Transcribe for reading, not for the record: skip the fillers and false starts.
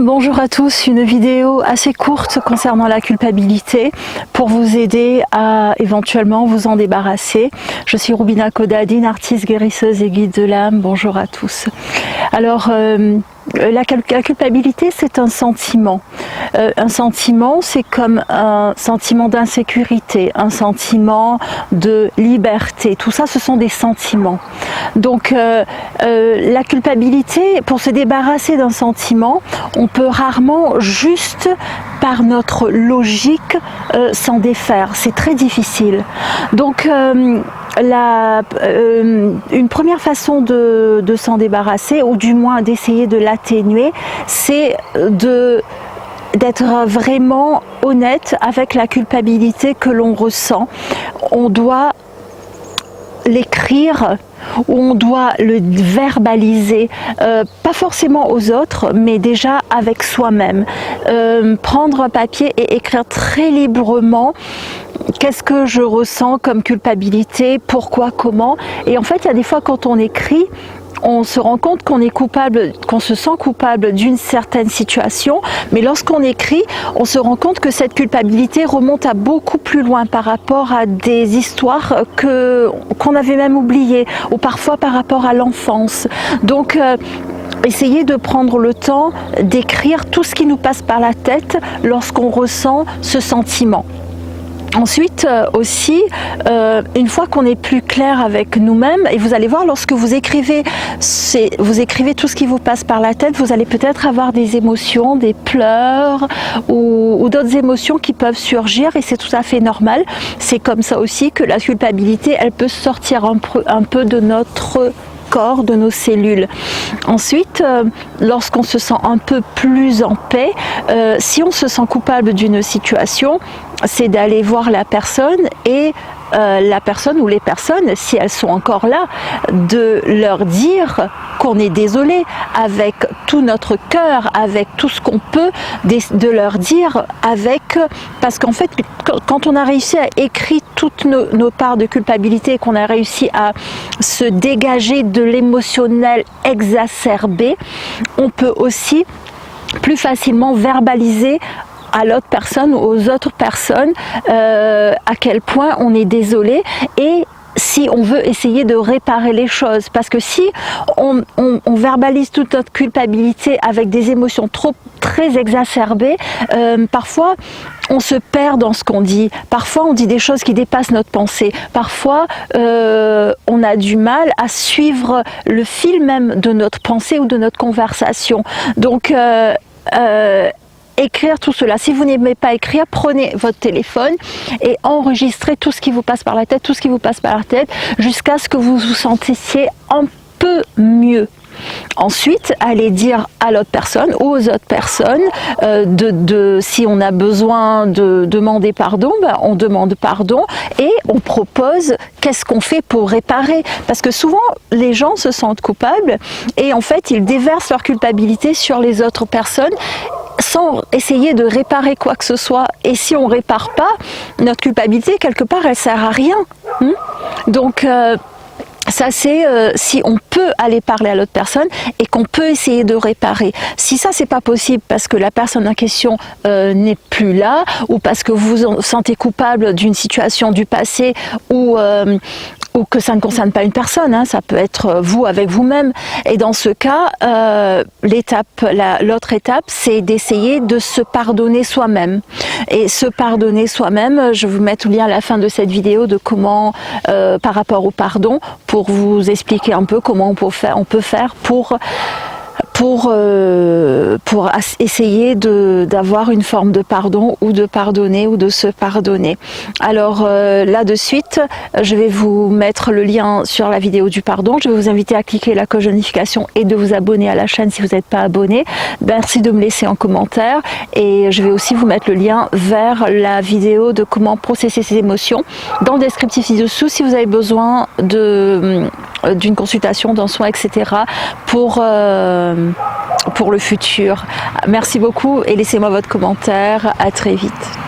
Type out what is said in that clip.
Bonjour à tous, une vidéo assez courte concernant la culpabilité pour vous aider à éventuellement vous en débarrasser. Je suis Roubina Kodadine, artiste guérisseuse et guide de l'âme. Bonjour à tous. Alors, la culpabilité, c'est un sentiment. Un sentiment, c'est comme un sentiment d'insécurité, un sentiment de liberté. Tout ça, ce sont des sentiments. Donc, la culpabilité, pour se débarrasser d'un sentiment, on peut rarement, juste par notre logique, s'en défaire. C'est très difficile. Donc, une première façon de s'en débarrasser, ou du moins d'essayer de l'atténuer, c'est d'être vraiment honnête avec la culpabilité que l'on ressent. On doit l'écrire ou on doit le verbaliser, pas forcément aux autres, mais déjà avec soi-même. Prendre un papier et écrire très librement qu'est-ce que je ressens comme culpabilité, pourquoi, comment. Et en fait, il y a des fois quand on écrit, on se rend compte qu'on est coupable, qu'on se sent coupable d'une certaine situation, mais lorsqu'on écrit, on se rend compte que cette culpabilité remonte à beaucoup plus loin par rapport à des histoires qu'on avait même oubliées, ou parfois par rapport à l'enfance. Donc, essayez de prendre le temps d'écrire tout ce qui nous passe par la tête lorsqu'on ressent ce sentiment. Ensuite aussi, une fois qu'on est plus clair avec nous-mêmes, et vous allez voir lorsque vous écrivez tout ce qui vous passe par la tête, vous allez peut-être avoir des émotions, des pleurs ou d'autres émotions qui peuvent surgir, et c'est tout à fait normal. C'est comme ça aussi que la culpabilité, elle peut sortir un peu de notre corps, de nos cellules. Ensuite, lorsqu'on se sent un peu plus en paix, si on se sent coupable d'une situation, c'est d'aller voir la personne et la personne ou les personnes, si elles sont encore là, de leur dire qu'on est désolé avec tout notre cœur, avec tout ce qu'on peut, de leur dire parce qu'en fait, quand on a réussi à écrire toutes nos parts de culpabilité et qu'on a réussi à se dégager de l'émotionnel exacerbé, on peut aussi plus facilement verbaliser à l'autre personne ou aux autres personnes à quel point on est désolé, et si on veut essayer de réparer les choses, parce que si on verbalise toute notre culpabilité avec des émotions très exacerbées, parfois on se perd dans ce qu'on dit, parfois on dit des choses qui dépassent notre pensée, parfois on a du mal à suivre le fil même de notre pensée ou de notre conversation. Donc écrire tout cela. Si vous n'aimez pas écrire, prenez votre téléphone et enregistrez tout ce qui vous passe par la tête, jusqu'à ce que vous vous sentiez un peu mieux. Ensuite, allez dire à l'autre personne ou aux autres personnes, si on a besoin de demander pardon, on demande pardon et on propose qu'est-ce qu'on fait pour réparer. Parce que souvent, les gens se sentent coupables et en fait, ils déversent leur culpabilité sur les autres personnes sans essayer de réparer quoi que ce soit. Et si on ne répare pas, notre culpabilité, quelque part, elle ne sert à rien. Donc, ça c'est si on peut aller parler à l'autre personne et qu'on peut essayer de réparer. Si ça c'est pas possible parce que la personne en question n'est plus là, ou parce que vous vous sentez coupable d'une situation du passé, ou que ça ne concerne pas une personne, ça peut être vous avec vous-même. Et dans ce cas, l'autre étape, c'est d'essayer de se pardonner soi-même. Et se pardonner soi-même, je vais vous mettre le lien à la fin de cette vidéo de comment, par rapport au pardon, pour vous expliquer un peu comment on peut faire pour essayer d'avoir une forme de pardon, ou de pardonner, ou de se pardonner. Alors là de suite, je vais vous mettre le lien sur la vidéo du pardon. Je vais vous inviter à cliquer la cloche de notification et de vous abonner à la chaîne si vous n'êtes pas abonné. Merci de me laisser en commentaire, et je vais aussi vous mettre le lien vers la vidéo de comment processer ses émotions dans le descriptif ci-dessous si vous avez besoin d'une consultation, d'un soin, etc. pour le futur. Merci beaucoup et laissez-moi votre commentaire. À très vite.